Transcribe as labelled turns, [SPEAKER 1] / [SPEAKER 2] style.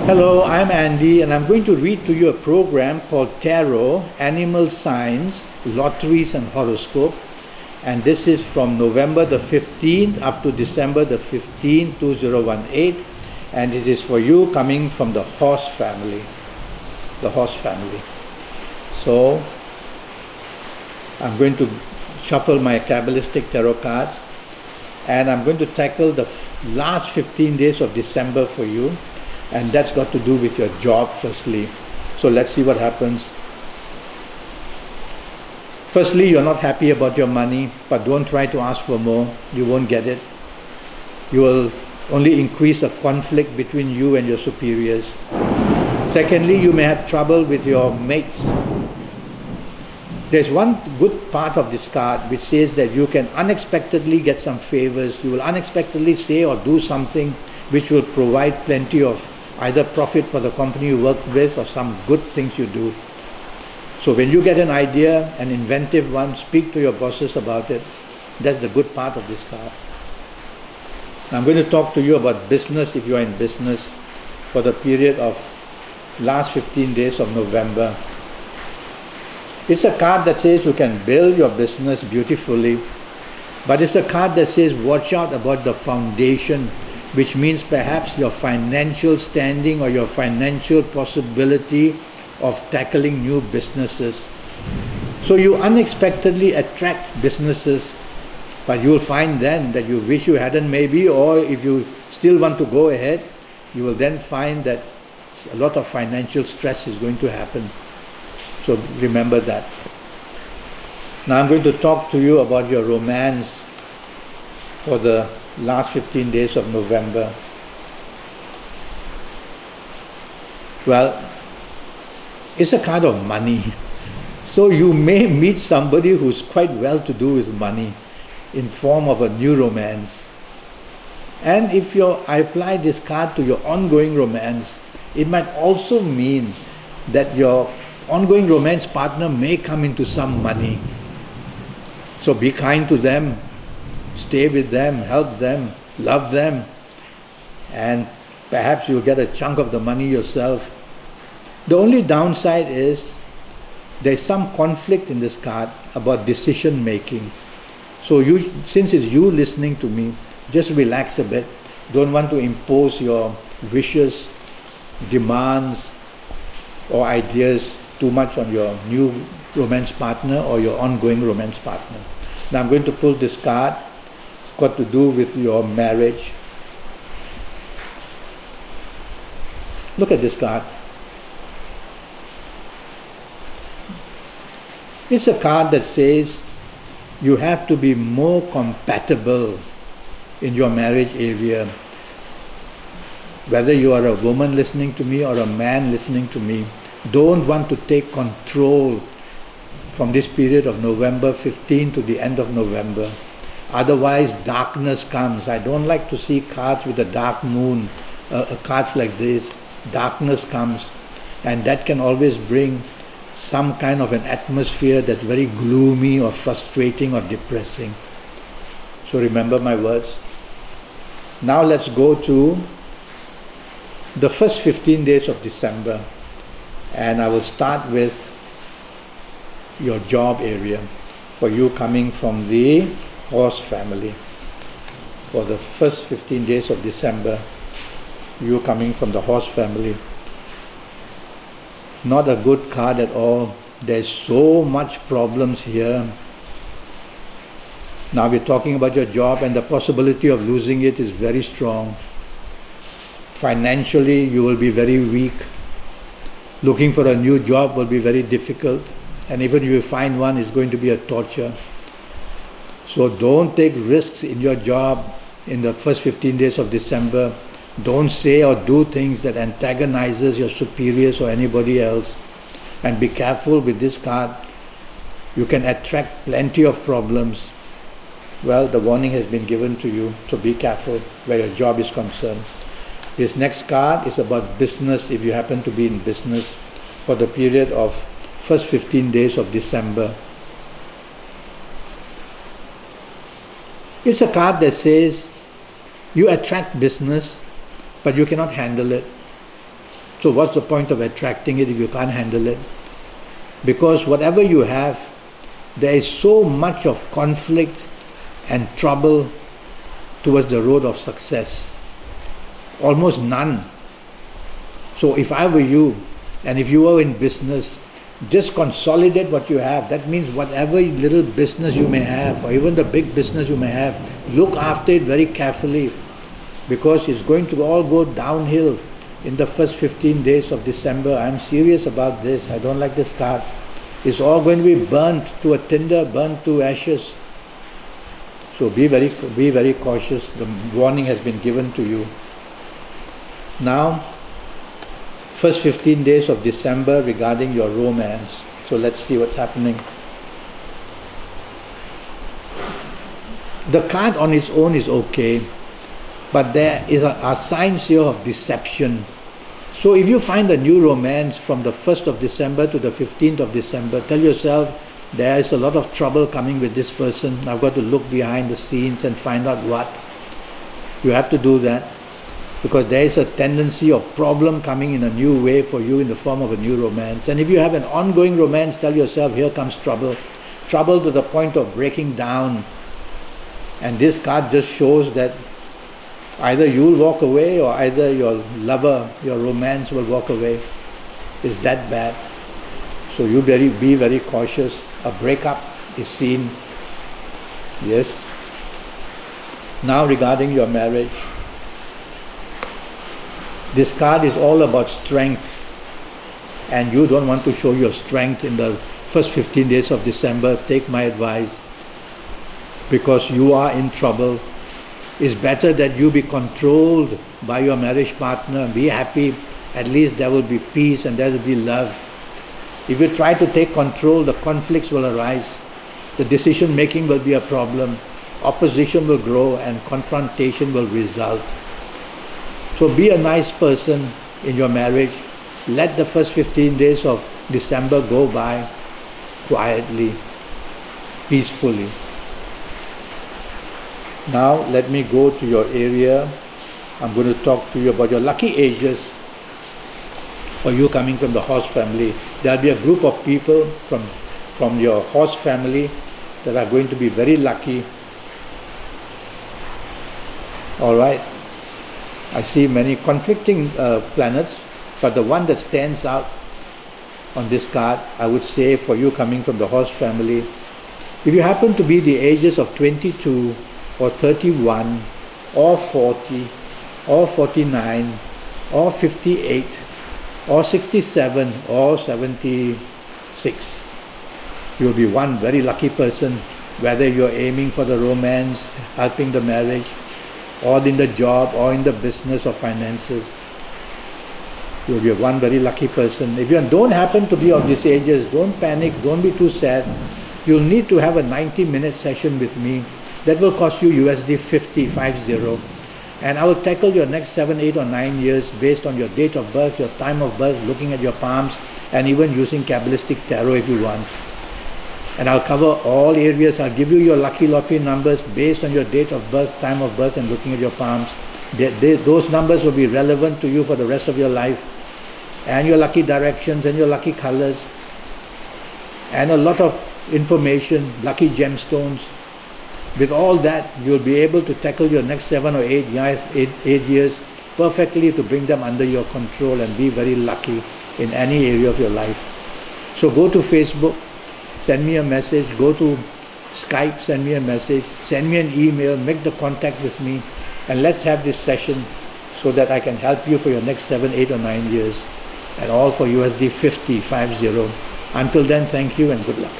[SPEAKER 1] Hello, I'm Andy and I'm going to read to you a program called Tarot, Animal Signs, Lotteries and Horoscope. And this is from November the 15th up to December the 15th, 2018. And it is for you coming from the horse family. The horse family. So, I'm going to shuffle my Kabbalistic tarot cards. And I'm going to tackle the last 15 days of December for you. And that's got to do with your job firstly. So let's see what happens. Firstly, you're not happy about your money, but don't try to ask for more. You won't get it. You will only increase a conflict between you and your superiors. Secondly, you may have trouble with your mates. There's one good part of this card which says that you can unexpectedly get some favors. You will unexpectedly say or do something which will provide plenty of either profit for the company you work with or some good things you do. So when you get an idea, an inventive one, speak to your bosses about it. That's the good part of this card. Now I'm going to talk to you about business if you are in business for the period of last 15 days of November. It's a card that says you can build your business beautifully, but it's a card that says watch out about the foundation, which means perhaps your financial standing or your financial possibility of tackling new businesses. So you unexpectedly attract businesses, but you will find then that you wish you hadn't maybe, or if you still want to go ahead, you will then find that a lot of financial stress is going to happen. So remember that. Now I'm going to talk to you about your romance for the last 15 days of November. Well, it's a card of money. So you may meet somebody who's quite well to do with money in form of a new romance. And if I apply this card to your ongoing romance, it might also mean that your ongoing romance partner may come into some money. So be kind to them. Stay with them, help them, love them, and perhaps you'll get a chunk of the money yourself. The only downside is there's some conflict in this card about decision making. So since it's you listening to me, just relax a bit. Don't want to impose your wishes, demands, or ideas too much on your new romance partner or your ongoing romance partner. Now I'm going to pull this card. Got to do with your marriage. Look at this card. It's a card that says you have to be more compatible in your marriage area. Whether you are a woman listening to me or a man listening to me, don't want to take control from this period of November 15 to the end of November. Otherwise, darkness comes. I don't like to see cards with a dark moon, cards like this. Darkness comes, and that can always bring some kind of an atmosphere that's very gloomy or frustrating or depressing. So remember my words. Now let's go to the first 15 days of December, and I will start with your job area for you coming from the horse family. For the first 15 days of December, you coming from the horse family. Not a good card at all. There's so much problems here. Now we're talking about your job, and the possibility of losing it is very strong. Financially, you will be very weak. Looking for a new job will be very difficult, and even if you find one, it's going to be a torture. So don't take risks in your job in the first 15 days of December. Don't say or do things that antagonizes your superiors or anybody else. And be careful with this card. You can attract plenty of problems. Well, the warning has been given to you, so be careful where your job is concerned. This next card is about business if you happen to be in business for the period of first 15 days of December. It's a card that says you attract business, but you cannot handle it. So what's the point of attracting it if you can't handle it? Because whatever you have, there is so much of conflict and trouble towards the road of success. Almost none. So if I were you, and if you were in business, just consolidate what you have. That means whatever little business you may have, or even the big business you may have, look after it very carefully, because it's going to all go downhill in the first 15 days of December. I'm serious about this. I don't like this card. It's all going to be burnt to a tinder, burnt to ashes. So be very cautious. The warning has been given to you. Now, first 15 days of December regarding your romance. So let's see what's happening. The card on its own is okay, but there are signs here of deception. So if you find a new romance from the 1st of December to the 15th of December, tell yourself, there is a lot of trouble coming with this person. I've got to look behind the scenes and find out what. You have to do that, because there is a tendency of problem coming in a new way for you in the form of a new romance. And if you have an ongoing romance, tell yourself, here comes trouble. Trouble to the point of breaking down. And this card just shows that either you'll walk away, or either your lover, your romance will walk away. It's that bad. So you be very cautious. A breakup is seen. Yes. Now regarding your marriage. This card is all about strength, and you don't want to show your strength in the first 15 days of December. Take my advice, because you are in trouble. It's better that you be controlled by your marriage partner. Be happy. At least there will be peace and there will be love. If you try to take control, the conflicts will arise. The decision making will be a problem. Opposition will grow and confrontation will result. So be a nice person in your marriage. Let the first 15 days of December go by quietly, peacefully. Now let me go to your area. I'm going to talk to you about your lucky ages for you coming from the horse family. There will be a group of people from your horse family that are going to be very lucky. Alright. I see many conflicting planets, but the one that stands out on this card, I would say, for you coming from the horse family, if you happen to be the ages of 22 or 31 or 40 or 49 or 58 or 67 or 76, you will be one very lucky person, whether you're aiming for the romance, helping the marriage, or in the job, or in the business or finances. You'll be one very lucky person. If you don't happen to be of these ages, don't panic, don't be too sad. You'll need to have a 90-minute session with me. That will cost you USD 50. And I will tackle your next 7, 8 or 9 years based on your date of birth, your time of birth, looking at your palms, and even using Kabbalistic Tarot if you want. And I'll cover all areas. I'll give you your lucky lottery numbers based on your date of birth, time of birth, and looking at your palms. Those numbers will be relevant to you for the rest of your life. And your lucky directions and your lucky colors. And a lot of information, lucky gemstones. With all that, you'll be able to tackle your next 7 or 8 years perfectly, to bring them under your control and be very lucky in any area of your life. So go to Facebook. Send me a message, go to Skype, send me a message, send me an email, make the contact with me, and let's have this session so that I can help you for your next 7, 8 or 9 years, and all for USD 50. Until then, thank you and good luck.